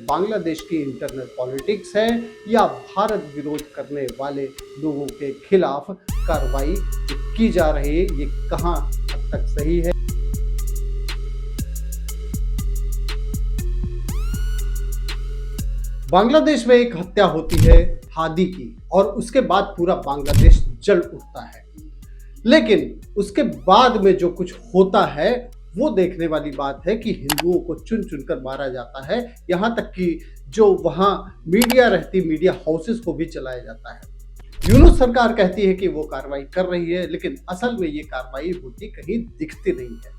बांग्लादेश की internal politics है या भारत विरोध करने वाले लोगों के खिलाफ कार्रवाई की जा रही है, ये कहां हद तक सही है। बांग्लादेश में एक हत्या होती है हादी की और उसके बाद पूरा बांग्लादेश जल उठता है, लेकिन उसके बाद में जो कुछ होता है वो देखने वाली बात है कि हिंदुओं को चुन चुनकर मारा जाता है। यहाँ तक कि जो वहाँ मीडिया रहती, मीडिया हाउसेस को भी चलाया जाता है। यूनुस सरकार कहती है कि वो कार्रवाई कर रही है, लेकिन असल में ये कार्रवाई होती कहीं दिखती नहीं है।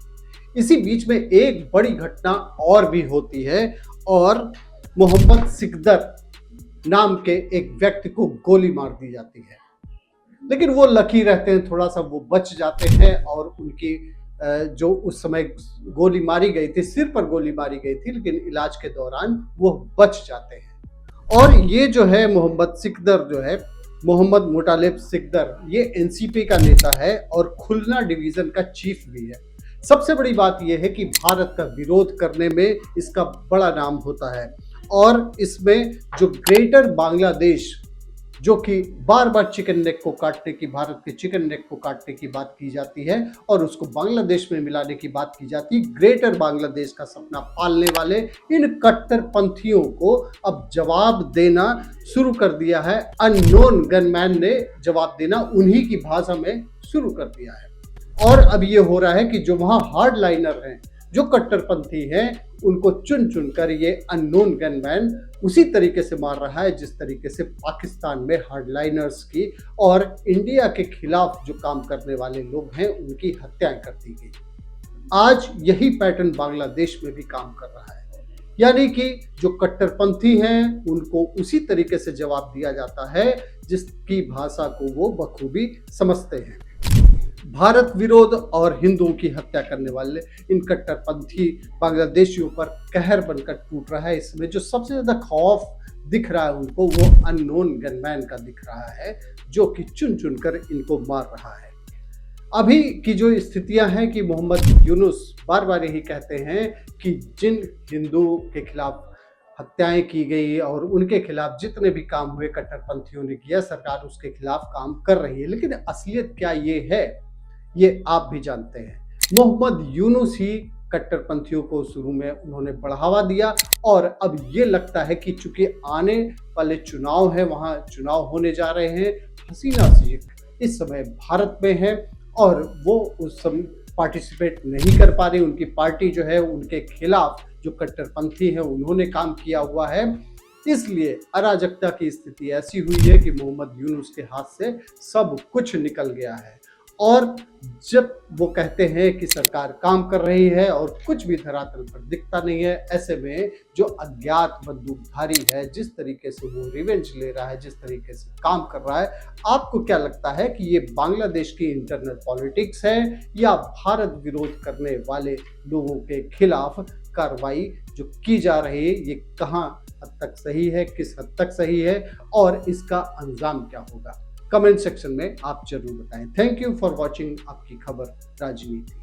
इसी बीच में एक बड़ी घटना और भी होती है और मोहम्मद सिकदर नाम के एक व्यक्ति को गोली मार दी जाती है, लेकिन वो लकी रहते हैं, थोड़ा सा वो बच जाते हैं और उनकी जो उस समय गोली मारी गई थी, सिर पर गोली मारी गई थी, लेकिन इलाज के दौरान वो बच जाते हैं। और ये जो है मोहम्मद सिकदर जो है, मोहम्मद मुतालिब सिकदर, ये एनसीपी का नेता है और खुलना डिवीजन का चीफ भी है। सबसे बड़ी बात यह है कि भारत का विरोध करने में इसका बड़ा नाम होता है और इसमें जो ग्रेटर बांग्लादेश, जो कि बार बार चिकन नेक को काटने की, भारत के चिकन नेक को काटने की बात की जाती है और उसको बांग्लादेश में मिलाने की बात की जाती है, ग्रेटर बांग्लादेश का सपना पालने वाले इन कट्टरपंथियों को अब जवाब देना शुरू कर दिया है। अननोन गनमैन ने जवाब देना उन्हीं की भाषा में शुरू कर दिया है। और अब ये हो रहा है कि जो वहाँ हार्ड लाइनर हैं, जो कट्टरपंथी हैं, उनको चुन चुनकर ये अननोन गनमैन उसी तरीके से मार रहा है जिस तरीके से पाकिस्तान में हार्डलाइनर्स की और इंडिया के खिलाफ जो काम करने वाले लोग हैं उनकी हत्याएं कर दी गई। आज यही पैटर्न बांग्लादेश में भी काम कर रहा है, यानी कि जो कट्टरपंथी हैं उनको उसी तरीके से जवाब दिया जाता है जिसकी भाषा को वो बखूबी समझते हैं। भारत विरोध और हिंदुओं की हत्या करने वाले इन कट्टरपंथी बांग्लादेशियों पर कहर बनकर टूट रहा है। इसमें जो सबसे ज्यादा खौफ दिख रहा है उनको, वो अननोन गनमैन का दिख रहा है जो कि चुन चुनकर इनको मार रहा है। अभी की जो स्थितियां हैं कि मोहम्मद यूनुस बार बार यही कहते हैं कि जिन हिंदुओं के खिलाफ हत्याएं की गई और उनके खिलाफ जितने भी काम हुए कट्टरपंथियों ने किया, सरकार उसके खिलाफ काम कर रही है, लेकिन असलियत क्या ये है ये आप भी जानते हैं। मोहम्मद यूनुस ही कट्टरपंथियों को शुरू में उन्होंने बढ़ावा दिया और अब ये लगता है कि चूंकि आने वाले चुनाव है, वहां चुनाव होने जा रहे हैं, हसीना शेख इस समय भारत में है और वो उस समय पार्टिसिपेट नहीं कर पा रही। उनकी पार्टी जो है, उनके खिलाफ जो कट्टरपंथी है उन्होंने काम किया हुआ है, इसलिए अराजकता की स्थिति ऐसी हुई है कि मोहम्मद यूनुस के हाथ से सब कुछ निकल गया है। और जब वो कहते हैं कि सरकार काम कर रही है और कुछ भी धरातल पर दिखता नहीं है, ऐसे में जो अज्ञात बंदूकधारी है, जिस तरीके से वो रिवेंज ले रहा है, जिस तरीके से काम कर रहा है, आपको क्या लगता है कि ये बांग्लादेश की इंटरनल पॉलिटिक्स है या भारत विरोध करने वाले लोगों के खिलाफ कार्रवाई जो की जा रही है, ये कहाँ हद तक सही है, किस हद तक सही है और इसका अंजाम क्या होगा? कमेंट सेक्शन में आप जरूर बताएं। थैंक यू फॉर वॉचिंग आपकी खबर राजनीति।